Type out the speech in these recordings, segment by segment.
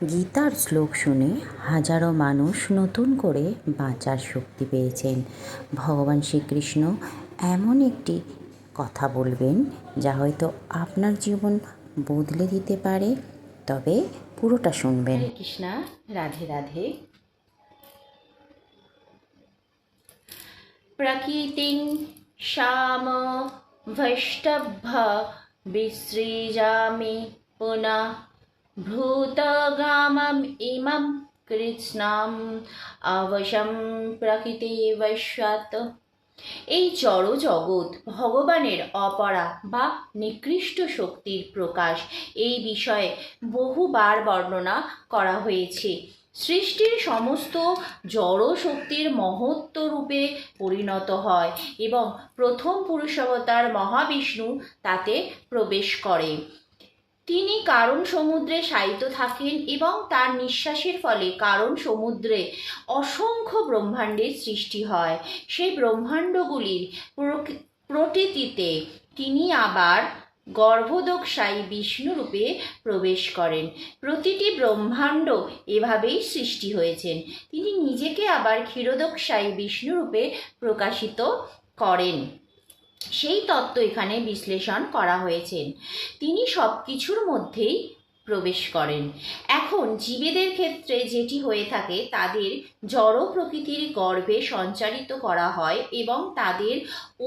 গীতার শ্লোক শুনে হাজারো মানুষ নতুন করে বাঁচার শক্তি পেয়েছেন। ভগবান শ্রীকৃষ্ণ এমন একটি কথা বলবেন যা হয়তো আপনার জীবন বদলে দিতে পারে, তবে পুরোটা শুনবেন। হরে কৃষ্ণ, রাধে রাধে। প্রকৃতিং শ্যাম বৈষ্ণভ বিসৃজামি পুনঃ ভূতগ্রামম ইমম কৃষ্ণাম অবশম প্রকৃতি বৈশ্বাত। এই জড় জগৎ ভগবানের অপরা বা নিকৃষ্ট শক্তির প্রকাশ, এই বিষয়ে বহুবার বর্ণনা করা হয়েছে। সৃষ্টির সমস্ত জড় শক্তির মহত্ব রূপে পরিণত হয় এবং প্রথম পুরুষাবতার মহাবিষ্ণু তাতে প্রবেশ করে। তিনি কারণ সমুদ্রে শায়িত থাকেন এবং তার নিঃশ্বাসের ফলে কারণ সমুদ্রে অসংখ্য ব্রহ্মাণ্ডের সৃষ্টি হয়। সেই ব্রহ্মাণ্ডগুলির প্রকৃতিতে তিনি আবার গর্ভোদকশায়ী বিষ্ণুরূপে প্রবেশ করেন। প্রতিটি ব্রহ্মাণ্ড এভাবেই সৃষ্টি হয়েছেন। তিনি নিজেকে আবার ক্ষীরোদকশায়ী বিষ্ণুরূপে প্রকাশিত করেন। সেই তত্ত্ব এখানে বিশ্লেষণ করা হয়েছে। তিনি সব কিছুর মধ্যেই প্রবেশ করেন। এখন জীবেদের ক্ষেত্রে যেটি হয়ে থাকে, তাদের জড় প্রকৃতির গর্ভে সঞ্চারিত করা হয় এবং তাদের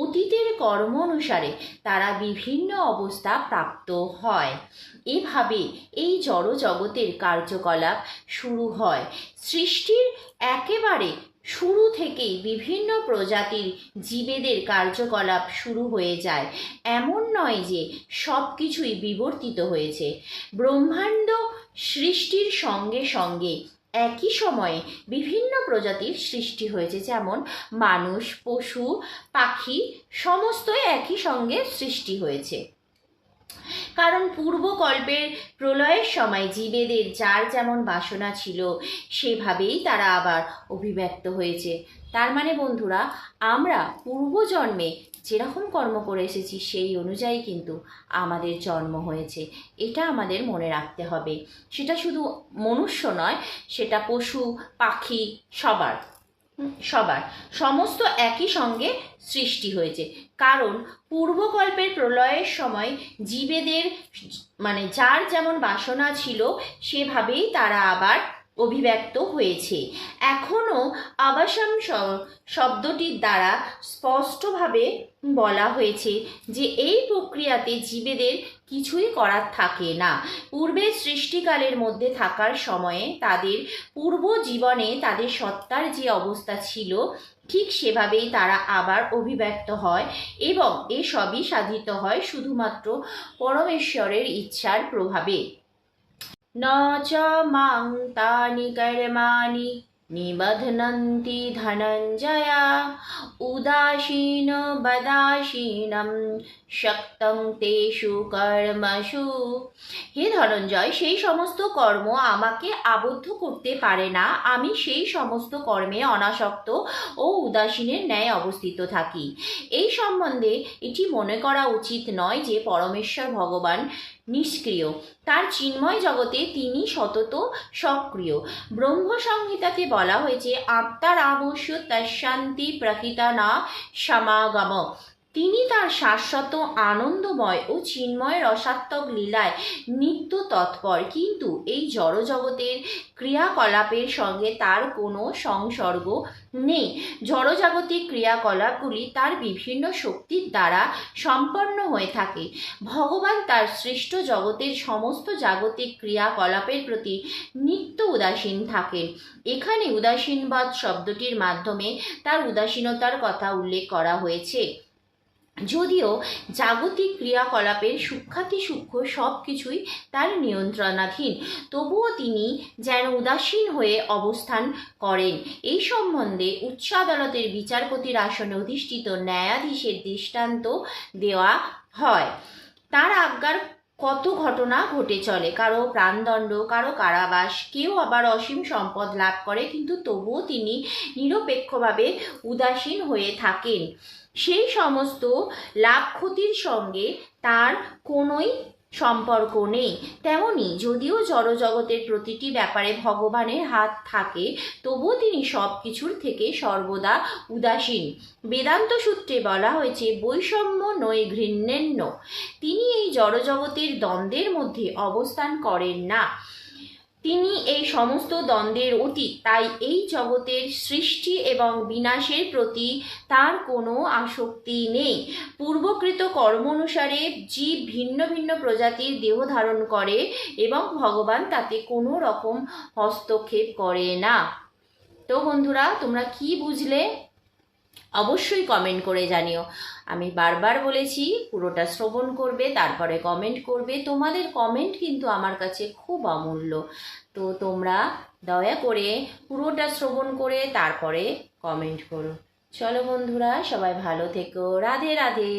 অতীতের কর্ম অনুসারে তারা বিভিন্ন অবস্থা প্রাপ্ত হয়। এভাবে এই জড় জগতের কার্যকলাপ শুরু হয়। সৃষ্টির একেবারে শুরু থেকেই বিভিন্ন প্রজাতির জীবেদের কার্যকলাপ শুরু হয়ে যায়। এমন নয় যে সব কিছুই বিবর্তিত হয়েছে। ব্রহ্মাণ্ড সৃষ্টির সঙ্গে সঙ্গে একই সময়ে বিভিন্ন প্রজাতির সৃষ্টি হয়েছে, যেমন মানুষ, পশু, পাখি সমস্তই একই সঙ্গে সৃষ্টি হয়েছে। কারণ পূর্বকল্পের প্রলয়ের সময় জীবেদের যার যেমন বাসনা ছিল সেভাবেই তারা আবার অভিব্যক্ত হয়েছে। তার মানে বন্ধুরা, আমরা পূর্বজন্মে যেরকম কর্ম করে এসেছি সেই অনুযায়ী কিন্তু আমাদের জন্ম হয়েছে, এটা আমাদের মনে রাখতে হবে। সেটা শুধু মনুষ্য নয়, সেটা পশু, পাখি, সবার সমস্ত একই সঙ্গে সৃষ্টি হয়েছে। কারণ পূর্বকল্পের প্রলয়ের সময় জীবেদের যার যেমন বাসনা ছিল সেভাবেই তারা আবার অভিব্যক্ত হয়েছে। এখনও আবাসম শব্দটির দ্বারা স্পষ্টভাবে বলা হয়েছে যে এই প্রক্রিয়াতে জীবেদের কিছুই করার থাকে না। পূর্বের সৃষ্টিকালের মধ্যে থাকার সময়ে তাদের পূর্ব জীবনে তাদের সত্তার যে অবস্থা ছিল ঠিক সেভাবেই তারা আবার অভিব্যক্ত হয় এবং এসবই সাধিত হয় শুধুমাত্র পরমেশ্বরের ইচ্ছার প্রভাবে। ন চ মাং তানি কর্মাণি নিবধ্নন্তি ধনঞ্জয়া উদাসীন বদাসীনম শক্তং তেষু কর্মসু। হে ধনঞ্জয়, সেই সমস্ত কর্ম আমাকে আবদ্ধ করতে পারে না। আমি সেই সমস্ত কর্মে অনাসক্ত ও উদাসীনের ন্যায় অবস্থিত থাকি। এই সম্বন্ধে এটি মনে করা উচিত নয় যে পরমেশ্বর ভগবান নিষ্ক্রিয়। তার চিন্ময় জগতে তিনি সতত সক্রিয়। ব্রহ্ম সংহিতাতে বলা হয়েছে, আত্মার আবশ্য তশান্তি প্রকৃতা না সমাগম। তিনি তার শাশ্বত আনন্দময় ও চিন্ময় রসাত্মক লীলায় নিত্য তৎপর, কিন্তু এই জড়জগতের ক্রিয়াকলাপের সঙ্গে তার কোনো সংসর্গ নেই। জড়জাগতিক ক্রিয়াকলাপগুলি তার বিভিন্ন শক্তির দ্বারা সম্পন্ন হয়ে থাকে। ভগবান তার সৃষ্ট জগতের সমস্ত জাগতিক ক্রিয়াকলাপের প্রতি নিত্য উদাসীন থাকেন। এখানে উদাসীনবাদ শব্দটির মাধ্যমে তার উদাসীনতার কথা উল্লেখ করা হয়েছে। যদিও জাগতিক ক্রিয়াকলাপের সূক্ষ্মাতিসূক্ষ্ম সব কিছুই তার নিয়ন্ত্রণাধীন, তবুও তিনি যেন উদাসীন হয়ে অবস্থান করেন। এই সম্বন্ধে উচ্চ আদালতের বিচারপতির আসনে অধিষ্ঠিত ন্যায়াধীশের দৃষ্টান্ত দেওয়া হয়। তার আজ্ঞার কত ঘটনা ঘটে চলে, কারো প্রাণদণ্ড, কারো কারাবাস, কেউ আবার অসীম সম্পদ লাভ করে, কিন্তু তবুও তিনি নিরপেক্ষভাবে উদাসীন হয়ে থাকেন। সেই সমস্ত লাভ ক্ষতির সঙ্গে তার কোনোই সম্পর্ক নেই, তেমনি যদিও জড়জগতের প্রতিটি ব্যাপারে ভগবানের হাত থাকে, তবুও তিনি সব কিছুর থেকে সর্বদা উদাসীন। বেদান্ত সূত্রে বলা হয়েছে বৈষম্য নৈ ঘৃণ্যেন্য। তিনি এই জড়জগতের দ্বন্দ্বের মধ্যে অবস্থান করেন না, তিনি এই সমস্ত দ্বন্দ্বের অতীত। তাই এই জগতের সৃষ্টি এবং বিনাশের প্রতি তার কোনো আসক্তি নেই। পূর্বকৃত কর্ম অনুসারে জীব ভিন্ন ভিন্ন প্রজাতির দেহ ধারণ করে এবং ভগবান তাতে কোনো রকম হস্তক্ষেপ করে না। তো বন্ধুরা, তোমরা কি বুঝলে অবশ্যই কমেন্ট করে জানিও। আমি বারবার বলেছি পুরোটা শ্রবণ করবে, তারপরে কমেন্ট করবে। তোমাদের কমেন্ট কিন্তু আমার কাছে খুব অমূল্য। তো তোমরা দয়া করে পুরোটা শ্রবণ করে তারপরে কমেন্ট করো। চলো বন্ধুরা, সবাই ভালো থেকো। রাধে রাধে।